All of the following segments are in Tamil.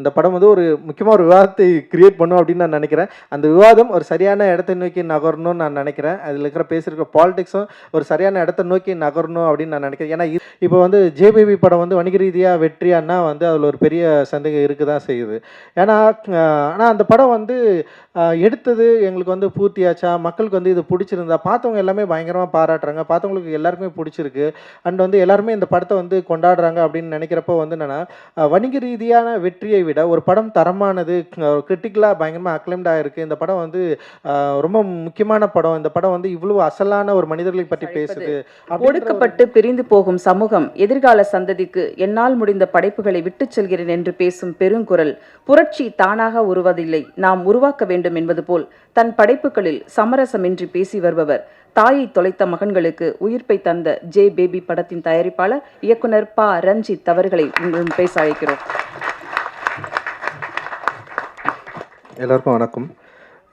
இந்த படம் வந்து ஒரு முக்கியமாக ஒரு விவாதத்தை கிரியேட் பண்ணும் அப்படின்னு நான் நினைக்கிறேன். அந்த விவாதம் ஒரு சரியான இடத்தை நோக்கி நகரணும்னு நான் நினைக்கிறேன். அதில் பேசியிருக்கிற பாலிடிக்ஸும் ஒரு சரியான இடத்தை நோக்கி நகரணும் அப்படின்னு நான் நினைக்கிறேன். ஏன்னா இப்போ வந்து ஜேபிபி படம் வந்து வணிக ரீதியாக வெற்றியானா வந்து அதில் ஒரு பெரிய சந்தேகம் இருக்க தான் செய்யுது. ஏன்னா ஆனால் அந்த படம் வந்து எடுத்தது எங்களுக்கு வந்து பூர்த்தியாச்சா, மக்களுக்கு வந்து இது பிடிச்சிருந்தா, பார்த்தவங்க எல்லாமே பயங்கரமாக பாராட்டுறாங்க, பார்த்தவங்களுக்கு எல்லாருக்குமே பிடிச்சிருக்கு. அண்ட் வந்து எல்லாருமே இந்த படத்தை வந்து கொண்டாடுறாங்க அப்படின்னு நினைக்கிறப்போ வந்து என்னென்னா, வணிக ரீதியான வெற்றியை விட ஒரு படம் தரமானது, கிரிட்டிக்கலாக பயங்கரமாக அக்ளைம்டாக இருக்குது. இந்த படம் வந்து ரொம்ப முக்கியமான படம். இந்த படம் வந்து இவ்வளவு அசலான ஒரு மனிதர்களை பற்றி பேசுது. ஒடுக்கப்பட்டு பிரிந்து போகும் சமூகம் எதிர்கால சந்ததிக்கு என்னால் முடிந்த படைப்புகளை விட்டுச் செல்கிறேன் என்று பேசும் பெருங்குரல். புரட்சி தானாக உருவதில்லை, நாம் உருவாக்க வேண்டும் என்பது போல் தன் படைப்புகளில் சமரசமின்றி பேசி வருபவர். தாயை தொலைத்த மகன்களுக்கு உயிர்ப்பை தந்த ஜே பேபி படத்தின் தயாரிப்பாளர் இயக்குனர் ப. ரஞ்சித் அவர்களை உங்களுடன் பேச அழைக்கிறோம். எல்லாருக்கும் வணக்கம்.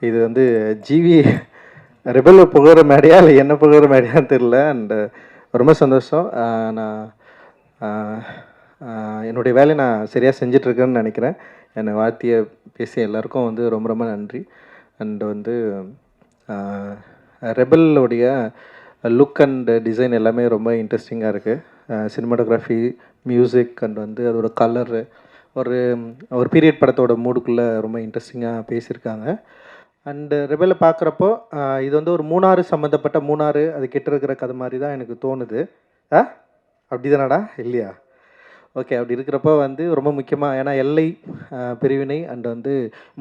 இது வந்து ஜிவி ரெபல் புகழ மேடையா இல்லை என்ன புகழ மேடையான்னு தெரியல. அண்ட் ரொம்ப சந்தோஷம். நான் என்னுடைய வேலையை நான் சரியாக செஞ்சிட்ருக்கேன்னு நினைக்கிறேன். என்னை வாழ்த்திய பேசிய எல்லாருக்கும் வந்து ரொம்ப ரொம்ப நன்றி. அண்ட் வந்து ரெபலோடைய லுக் அண்ட் டிசைன் எல்லாமே ரொம்ப இன்ட்ரெஸ்டிங்காக இருக்குது. சினிமாட்டோகிராஃபி, மியூசிக் அண்ட் வந்து அதோட கலரு ஒரு ஒரு பீரியட் படத்தோட மூடுக்குள்ளே ரொம்ப இன்ட்ரெஸ்டிங்காக பேசியிருக்காங்க. அண்டு ரெபலை பார்க்குறப்போ இது வந்து ஒரு மூணாறு சம்மந்தப்பட்ட மூணாறு அது கிட்ட இருக்கிற கதை மாதிரி தான் எனக்கு தோணுது. அப்படி தானடா இல்லையா? ஓகே. அப்படி இருக்கிறப்போ வந்து ரொம்ப முக்கியமாக ஏன்னா எல்லை பிரிவினை அண்ட் வந்து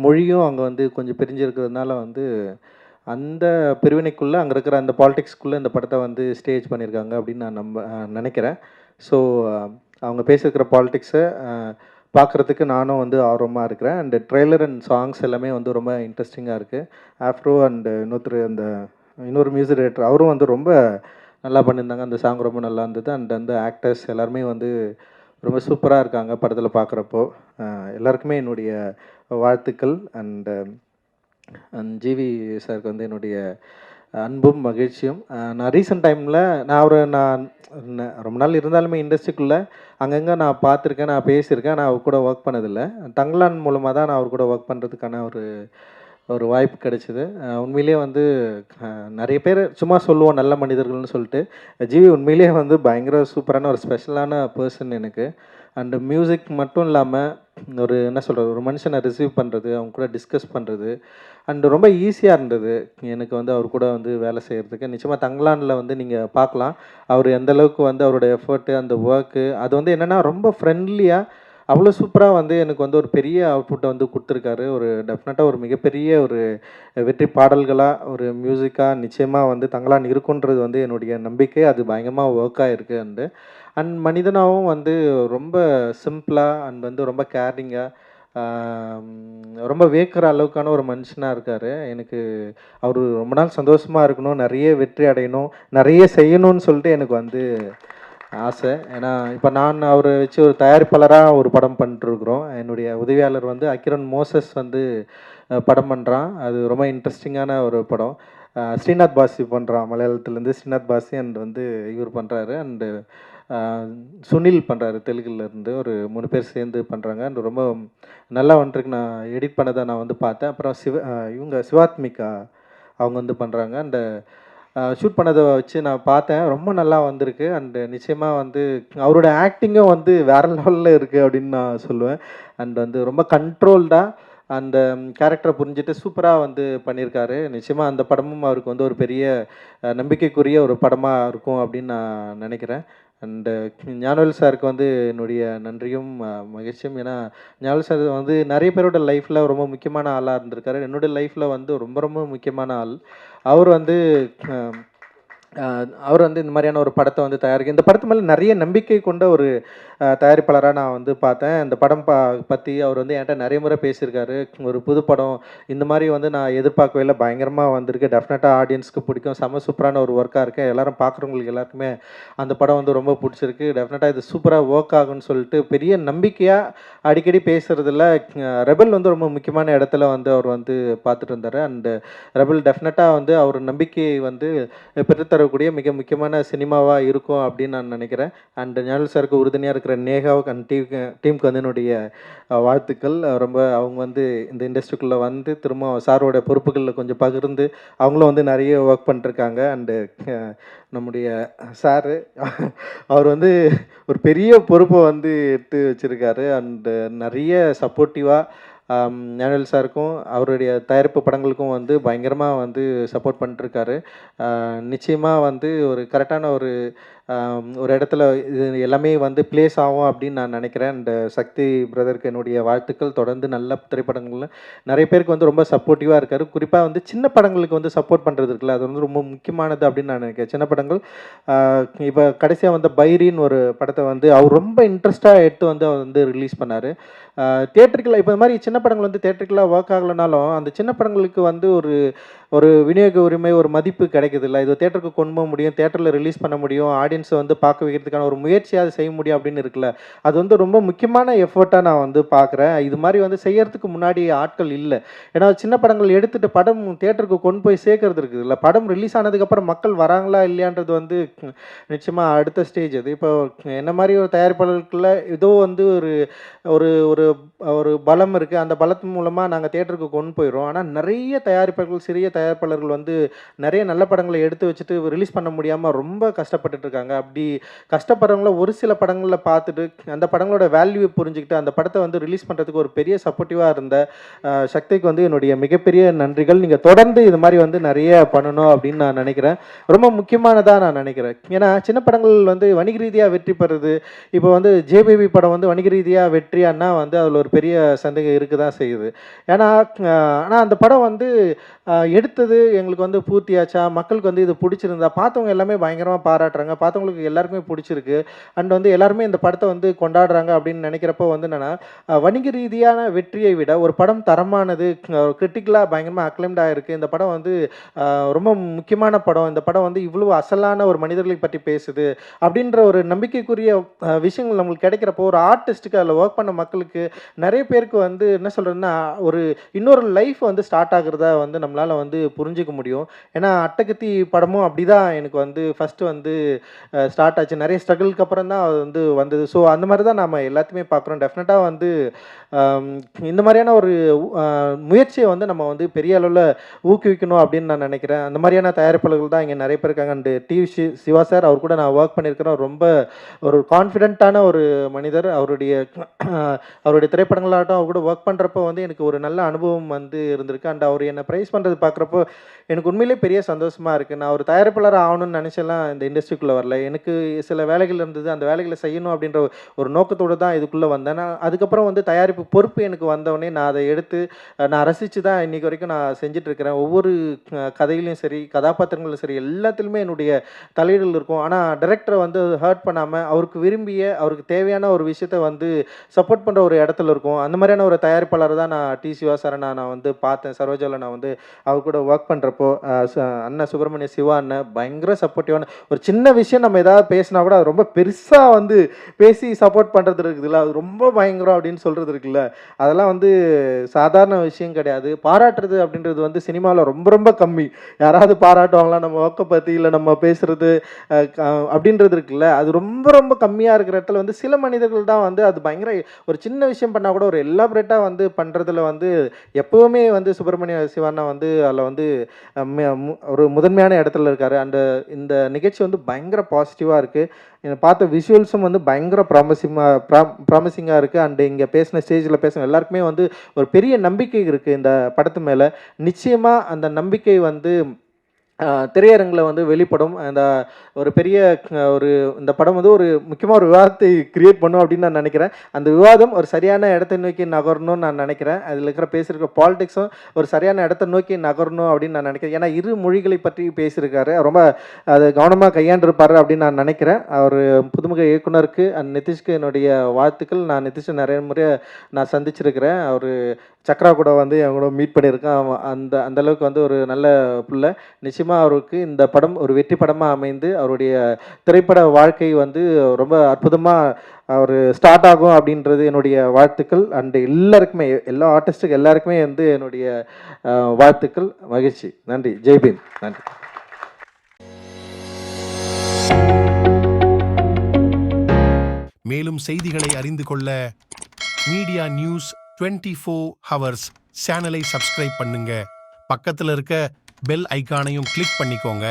மொழியும் அங்கே வந்து கொஞ்சம் பிரிஞ்சிருக்கிறதுனால வந்து அந்த பிரிவினைக்குள்ளே அங்கே இருக்கிற அந்த பாலிடிக்ஸ்க்குள்ளே இந்த படத்தை வந்து ஸ்டேஜ் பண்ணியிருக்காங்க அப்படின்னு நான் நினைக்கிறேன். ஸோ அவங்க பேசியிருக்கிற பாலிடிக்ஸை பார்க்குறதுக்கு நானும் வந்து ஆர்வமாக இருக்கிறேன். அண்டு ட்ரெய்லர் அண்ட் சாங்ஸ் எல்லாமே வந்து ரொம்ப இன்ட்ரெஸ்டிங்காக இருக்குது. ஆஃப்ரோ அண்டு இன்னொரு மியூசிக் டைரக்டர் அவரும் வந்து ரொம்ப நல்லா பண்ணியிருந்தாங்க. அந்த சாங் ரொம்ப நல்லா இருந்தது. அண்ட் அந்த ஆக்டர்ஸ் எல்லாருமே வந்து ரொம்ப சூப்பராக இருக்காங்க படத்தில் பார்க்குறப்போ. எல்லாருக்குமே என்னுடைய வாழ்த்துக்கள். அண்டு ஜிவி சாருக்கு வந்து என்னுடைய அன்பும் மகிழ்ச்சியும். நான் ரீசெண்ட் டைமில் நான் ரொம்ப நாள் இருந்தாலுமே இண்டஸ்ட்ரிக்குள்ளே அங்கங்கே நான் பார்த்துருக்கேன், நான் பேசியிருக்கேன். நான் அவர் கூட ஒர்க் பண்ணதில்லை. தங்கலான் மூலமாக தான் நான் அவர் கூட ஒர்க் பண்ணுறதுக்கான ஒரு வாய்ப்பு கிடைச்சிது. உண்மையிலேயே வந்து நிறைய பேர் சும்மா சொல்லுவோம் நல்ல மனிதர்கள்னு சொல்லிட்டு. ஜிவி உண்மையிலேயே வந்து பயங்கர சூப்பரான ஒரு ஸ்பெஷலான பர்சன் எனக்கு. அண்டு மியூசிக் மட்டும் இல்லாமல் ஒரு மனுஷனை ரிசீவ் பண்ணுறது, அவங்க கூட டிஸ்கஸ் பண்ணுறது அண்டு ரொம்ப ஈஸியாக இருந்தது எனக்கு வந்து அவர் கூட வந்து வேலை செய்கிறதுக்கு. நிச்சயமாக தங்கலானில் வந்து நீங்கள் பார்க்கலாம் அவர் எந்தளவுக்கு வந்து அவருடைய எஃபர்ட்டு அந்த ஒர்க்கு அது வந்து என்னென்னா ரொம்ப ஃப்ரெண்ட்லியாக அவ்வளோ சூப்பராக வந்து எனக்கு வந்து ஒரு பெரிய அவுட்புட்டை வந்து கொடுத்துருக்காரு. டெஃபினட்டாக ஒரு மிகப்பெரிய ஒரு வெற்றி பாடல்களாக ஒரு மியூசிக்காக நிச்சயமாக வந்து தங்கலான் இருக்குன்றது வந்து என்னுடைய நம்பிக்கை. அது பயங்கரமாக ஒர்க் ஆகிருக்கு. அண்ட் மனிதனாகவும் வந்து ரொம்ப சிம்பிளாக அண்ட் வந்து ரொம்ப கேரிங்காக ரொம்ப வியக்கிற அளவுக்கான ஒரு மனுஷனாக இருக்கார். எனக்கு அவர் ரொம்ப நாள் சந்தோஷமாக இருக்கணும், நிறைய வெற்றி அடையணும், நிறைய செய்யணும்னு சொல்லிட்டு எனக்கு வந்து ஆசை. ஏன்னா இப்போ நான் அவரை வச்சு ஒரு தயாரிப்பாளராக ஒரு படம் பண்ணிட்டுருக்குறோம். என்னுடைய உதவியாளர் வந்து அக்கிரன் மோசஸ் வந்து படம் பண்ணுறான். அது ரொம்ப இன்ட்ரெஸ்டிங்கான ஒரு படம். ஸ்ரீநாத் பாசி பண்ணுறான், மலையாளத்துலேருந்து ஸ்ரீநாத் பாசி. அண்ட் வந்து இவர் பண்ணுறாரு. அண்டு சுனில் பண்ணுறாரு தெலுங்குலேருந்து. ஒரு 3 பேர் சேர்ந்து பண்ணுறாங்க. அண்ட் ரொம்ப நல்லா வந்துருக்கு. நான் எடிட் பண்ணதை நான் வந்து பார்த்தேன். அப்புறம் இவங்க சிவாத்மிகா அவங்க வந்து பண்ணுறாங்க. அண்டு ஷூட் பண்ணதை வச்சு நான் பார்த்தேன். ரொம்ப நல்லா வந்திருக்கு. அண்டு நிச்சயமாக வந்து அவரோட ஆக்டிங்கும் வந்து வேறு லெவலில் இருக்குது அப்படின்னு நான் சொல்லுவேன். அண்ட் வந்து ரொம்ப கண்ட்ரோல்டாக அந்த கேரக்டரை புரிஞ்சுட்டு சூப்பராக வந்து பண்ணியிருக்காரு. நிச்சயமாக அந்த படமும் அவருக்கு வந்து ஒரு பெரிய நம்பிக்கைக்குரிய ஒரு படமாக இருக்கும் அப்படின்னு நான் நினைக்கிறேன். அண்டு ஞானவேல் சாருக்கு வந்து என்னுடைய நன்றியும் மகிழ்ச்சியும். ஏன்னா ஞானவேல் சார் வந்து நிறைய பேரோட லைஃப்பில் ரொம்ப முக்கியமான ஆளாக இருந்திருக்காரு. என்னுடைய லைஃப்பில் வந்து ரொம்ப ரொம்ப முக்கியமான ஆள். அவர் வந்து இந்த மாதிரியான ஒரு படத்தை வந்து இந்த படத்து மேலே நிறைய நம்பிக்கை கொண்ட ஒரு தயாரிப்பாளராக நான் வந்து பார்த்தேன். இந்த படம் பற்றி அவர் வந்து என்கிட்ட நிறைய முறை பேசியிருக்காரு. ஒரு புது படம் இந்த மாதிரி வந்து நான் எதிர்பார்க்கவே இல்லை, பயங்கரமாக வந்திருக்கு, டெஃபினட்டாக ஆடியன்ஸ்க்கு பிடிக்கும், செம்ம சூப்பரான ஒரு ஒர்க்காக இருக்குது, எல்லாரும் பார்க்குறவங்களுக்கு எல்லாருக்குமே அந்த படம் வந்து ரொம்ப பிடிச்சிருக்கு, டெஃபினட்டாக இது சூப்பராக ஒர்க் ஆகும்னு சொல்லிட்டு பெரிய நம்பிக்கையாக அடிக்கடி பேசுகிறதுல ரெபல் வந்து ரொம்ப முக்கியமான இடத்துல வந்து அவர் வந்து பார்த்துட்டு இருந்தார். அண்டு ரெபல் டெஃபினட்டாக வந்து அவர் நம்பிக்கையை வந்து பெற்றுத்தர வரக்கூடிய மிக முக்கியமான சினிமாவாக இருக்கும் அப்படின்னு நான் நினைக்கிறேன். அண்ட் ஞானவேல் சாருக்கு உறுதுணையாக இருக்கிற நேகாவுக்கு அண்ட் டீமுக்கு வந்து என்னுடைய வாழ்த்துக்கள். ரொம்ப அவங்க வந்து இந்த இண்டஸ்ட்ரிக்குள்ளே வந்து திரும்ப சாரோட பொறுப்புகளில் கொஞ்சம் பகிர்ந்து அவங்களும் வந்து நிறைய ஒர்க் பண்ணிருக்காங்க. அண்டு நம்முடைய சாரு அவர் வந்து ஒரு பெரிய பொறுப்பை வந்து எடுத்து வச்சுருக்காரு. அண்டு நிறைய சப்போர்ட்டிவாக ஞானவேல் சாருக்கும் அவருடைய தயாரிப்பு படங்களுக்கும் வந்து பயங்கரமாக வந்து சப்போர்ட் பண்ணிட்டுருக்காரு. நிச்சயமாக வந்து ஒரு கரெக்டான ஒரு இடத்துல இது எல்லாமே வந்து ப்ளேஸ் ஆகும் அப்படின்னு நான் நினைக்கிறேன். அண்ட் சக்தி பிரதருக்கு என்னுடைய வாழ்த்துக்கள். தொடர்ந்து நல்ல திரைப்படங்கள்ல நிறைய பேருக்கு வந்து ரொம்ப சப்போர்ட்டிவாக இருக்கார். குறிப்பாக வந்து சின்ன படங்களுக்கு வந்து சப்போர்ட் பண்ணுறது இருக்குல்ல, அது வந்து ரொம்ப முக்கியமானது அப்படின்னு நான் நினைக்கிறேன். சின்ன படங்கள் இப்போ கடைசியாக வந்த பைரின்னு ஒரு படத்தை வந்து அவர் ரொம்ப இன்ட்ரெஸ்ட்டாக எடுத்து வந்து அவர் வந்து ரிலீஸ் பண்ணார். தியேட்டருக்குள்ள இப்போ இந்த மாதிரி சின்ன படங்கள் வந்து தியேட்டருக்குலாம் ஒர்க் ஆகலைனாலும் அந்த சின்ன படங்களுக்கு வந்து ஒரு விநியோக உரிமை, ஒரு மதிப்பு கிடைக்குது இல்லை. இது தியேட்டருக்கு கொண்டு போக முடியும், தியேட்டரில் ரிலீஸ் பண்ண முடியும், ஆடியன்ஸை வந்து பார்க்க வைக்கிறதுக்கான ஒரு முயற்சியாக செய்ய முடியும் அப்படின்னு இருக்குல்ல, அது வந்து ரொம்ப முக்கியமான எஃபர்ட்டாக நான் வந்து பார்க்குறேன். இது மாதிரி வந்து செய்யறதுக்கு முன்னாடி ஆட்கள் இல்லை. ஏன்னா சின்ன படங்கள் எடுத்துகிட்டு படம் தியேட்டருக்கு கொண்டு போய் சேர்க்கறது இருக்குது இல்லை. படம் ரிலீஸ் ஆனதுக்கப்புறம் மக்கள் வராங்களா இல்லையான்றது வந்து நிச்சயமாக அடுத்த ஸ்டேஜ். அது இப்போ என்ன மாதிரி ஒரு தயாரிப்பாளர்களுக்குள்ள ஏதோ வந்து ஒரு ஒரு ஒரு பலம் இருக்குது. அந்த பலத்தின் மூலமாக நாங்கள் தியேட்டருக்கு கொண்டு போயிடுறோம். ஆனால் நிறைய தயாரிப்பாளர்கள், சிறிய தயாரிப்பாளர்கள் வந்து நிறைய நல்ல படங்களை எடுத்து வச்சுட்டு ரிலீஸ் பண்ண முடியாமல் ரொம்ப கஷ்டப்பட்டுட்டு இருக்காங்க. அப்படி கஷ்டப்படுறவங்கள ஒரு சில படங்களில் பார்த்துட்டு அந்த படங்களோட வேல்யூவை புரிஞ்சுக்கிட்டு அந்த படத்தை வந்து ரிலீஸ் பண்ணுறதுக்கு ஒரு பெரிய சப்போர்ட்டிவாக இருந்த சக்திக்கு வந்து என்னுடைய மிகப்பெரிய நன்றிகள். நீங்கள் தொடர்ந்து இது மாதிரி வந்து நிறைய பண்ணணும் அப்படின்னு நான் நினைக்கிறேன். ரொம்ப முக்கியமானதாக நான் நினைக்கிறேன். ஏன்னா சின்ன படங்கள் வந்து வணிக ரீதியாக வெற்றி பெறுது. இப்போ வந்து ஜேபிபி படம் வந்து வணிக ரீதியாக வெற்றியானா வந்து அதில் ஒரு பெரிய சந்தேகம் இருக்க தான் செய்யுது. ஏன்னா ஆனால் அந்த படம் வந்து எடுத்தது எங்களுக்கு வந்து பூர்த்தியாச்சா, மக்களுக்கு வந்து இது பிடிச்சிருந்தா, பார்த்தவங்க எல்லாமே பயங்கரமாக பாராட்டுறாங்க, பார்த்தவங்களுக்கு எல்லாருக்குமே பிடிச்சிருக்கு. அண்ட் வந்து எல்லாருமே இந்த படத்தை வந்து கொண்டாடுறாங்க அப்படின்னு நினைக்கிறப்போ வந்து என்னென்னா, வணிக ரீதியான வெற்றியை விட ஒரு படம் தரமானது, கிரிட்டிக்கலாக பயங்கரமாக அக்ளைம்ட் ஆகிருக்கு, இந்த படம் வந்து ரொம்ப முக்கியமான படம், இந்த படம் வந்து இவ்வளோ அசலான ஒரு மனிதர்களை பற்றி பேசுது அப்படின்ற ஒரு நம்பிக்கைக்குரிய விஷயங்கள் நம்மளுக்கு கிடைக்கிறப்போ ஒரு ஆர்டிஸ்ட்டுக்கு அதில் ஒர்க் பண்ண மக்களுக்கு நிறைய பேருக்கு வந்து என்ன சொல்கிறதுன்னா ஒரு இன்னொரு லைஃப் வந்து ஸ்டார்ட் ஆகுறதா வந்து நம்மளால் வந்து புரிஞ்சிக்க முடியும். ஏன்னா அட்டகத்தி படமும் அப்படி தான் எனக்கு வந்து ஃபஸ்ட்டு வந்து ஸ்டார்ட் ஆச்சு. நிறைய ஸ்ட்ரகிளுக்கு அப்புறம் தான் அது வந்து வந்தது. ஸோ அந்த மாதிரி தான் நம்ம எல்லாத்தையுமே பார்க்குறோம். டெஃபினட்டாக வந்து இந்த மாதிரியான ஒரு முயற்சியை வந்து நம்ம வந்து பெரிய அளவில் ஊக்குவிக்கணும் அப்படின்னு நான் நினைக்கிறேன். அந்த மாதிரியான தயாரிப்பாளர்கள் தான் இங்கே நிறைய பேர் இருக்காங்க. அண்டு சிவா சார், அவர் கூட நான் ஒர்க் பண்ணியிருக்கிறேன். ரொம்ப ஒரு கான்ஃபிடென்ட்டான ஒரு மனிதர். அவருடைய திரைப்படங்களாகட்டும் அவர் கூட ஒர்க் பண்ணுறப்போ வந்து எனக்கு ஒரு நல்ல அனுபவம் வந்து இருந்திருக்கு. அண்ட் அவர் என்னை ப்ரைஸ் பண்ணுறது பார்க்குறப்போ எனக்கு உண்மையிலே பெரிய சந்தோஷமாக இருக்குது. நான் ஒரு தயாரிப்பாளர் ஆகணும்னு நினச்செல்லாம் இந்த இண்டஸ்ட்ரிக்குள்ளே வரல. எனக்கு சில வேலைகள் இருந்தது, அந்த வேலைகளை செய்யணும் அப்படின்ற ஒரு நோக்கத்தோடு தான் இதுக்குள்ளே வந்தேன். நான் அதுக்கப்புறம் வந்து தயாரிப்பு பொறுப்பு எனக்கு வந்தவொடனே நான் அதை எடுத்து நான் ரசித்து தான் இன்றைக்கி வரைக்கும் நான் செஞ்சிட்ருக்கிறேன். ஒவ்வொரு கதையிலையும் சரி, கதாபாத்திரங்களும் சரி, எல்லாத்துலேயுமே என்னுடைய தலையீடுகள் இருக்கும். ஆனால் டைரக்டரை வந்து ஹர்ட் பண்ணாமல் அவருக்கு விரும்பிய, அவருக்கு தேவையான ஒரு விஷயத்தை வந்து சப்போர்ட் பண்ணுற ஒரு இடத்துல இருக்கும். அந்த மாதிரியான ஒரு தயாரிப்பாளர் தான் நான் சிவா சாரை நான் வந்து பார்த்தேன். சரோஜாவில் நான் வந்து அவர் கூட ஒர்க் பண்ணுறப்போ அண்ணன் சுப்பிரமணிய சிவா அண்ணன் பயங்கர சப்போர்ட்டிவான ஒரு சின்ன விஷயம் நம்ம ஏதாவது பேசினா கூட அது ரொம்ப பெருசாக வந்து பேசி சப்போர்ட் பண்ணுறது இருக்குதுல்ல, அது ரொம்ப பயங்கரம் அப்படின்னு சொல்கிறது இருக்குல்ல, அதெல்லாம் வந்து சாதாரண விஷயம் கிடையாது. பாராட்டுறது அப்படின்றது வந்து சினிமாவில் ரொம்ப ரொம்ப கம்மி. யாராவது பாராட்டுவாங்களா நம்ம ஒர்க்கை பற்றி, இல்லை நம்ம பேசுகிறது அப்படின்றது இருக்குல்ல, அது ரொம்ப ரொம்ப கம்மியாக இருக்கிற இடத்துல வந்து சில மனிதர்கள் தான் வந்து அது பயங்கர ஒரு சின்ன விஷயம் பண்ணால் கூட ஒரு எலாபரேட்டாக வந்து பண்ணுறதுல வந்து எப்போவுமே வந்து சுப்பிரமணிய சிவானா வந்து அதில் வந்து ஒரு முதன்மையான இடத்துல இருக்கார். அண்ட் இந்த நிகழ்ச்சி வந்து பயங்கர பாசிட்டிவாக இருக்குது. பார்த்த விஷுவல்ஸும் வந்து பயங்கர ப்ராமிசிங்காக இருக்குது. அண்டு இங்கே பேசின ஸ்டேஜில் பேசின எல்லாருக்குமே வந்து ஒரு பெரிய நம்பிக்கை இருக்குது இந்த படத்து மேலே. நிச்சயமாக அந்த நம்பிக்கை வந்து திரையரங்கில் வந்து வெளிப்படும். அந்த ஒரு பெரிய இந்த படம் வந்து ஒரு முக்கியமாக ஒரு விவாதத்தை கிரியேட் பண்ணும் அப்படின்னு நான் நினைக்கிறேன். அந்த விவாதம் ஒரு சரியான இடத்தை நோக்கி நகரணும்னு நான் நினைக்கிறேன். அதில் இருக்கிற பேசியிருக்க பாலிடிக்ஸும் ஒரு சரியான இடத்தை நோக்கி நகரணும் அப்படின்னு நான் நினைக்கிறேன். ஏன்னா இரு மொழிகளை பற்றி பேசியிருக்காரு, ரொம்ப அது கவனமாக கையாண்டிருப்பார் அப்படின்னு நான் நினைக்கிறேன். அவர் புதுமுக இயக்குனருக்கு அண்ட் நிதிஷ்க்கு என்னுடைய வாழ்த்துக்கள். நான் நிதிஷை நிறைய முறை நான் சந்திச்சிருக்கிறேன். அவர் சக்ரா கூட வந்து என் கூட மீட் பண்ணியிருக்கேன். அந்தளவுக்கு வந்து ஒரு நல்ல பிள்ளை. நிச்சயமாக அவருக்கு இந்த படம் ஒரு வெற்றி படமாக அமைந்து அவருடைய திரைப்பட வாழ்க்கை வந்து ரொம்ப அற்புதமாக அவர் ஸ்டார்ட் ஆகும் அப்படின்றது என்னுடைய வாழ்த்துக்கள். அண்டு எல்லாருக்குமே, எல்லா ஆர்டிஸ்ட்டுக்கு எல்லாருக்குமே வந்து என்னுடைய வாழ்த்துக்கள். மகிழ்ச்சி. நன்றி. ஜெய்பீம். நன்றி. மேலும் செய்திகளை அறிந்து கொள்ள மீடியா நியூஸ் 24 ஹவர்ஸ் சேனலை சப்ஸ்கிரைப் பண்ணுங்க. பக்கத்துல இருக்க பெல் ஐகானையும் கிளிக் பண்ணிக்கோங்க.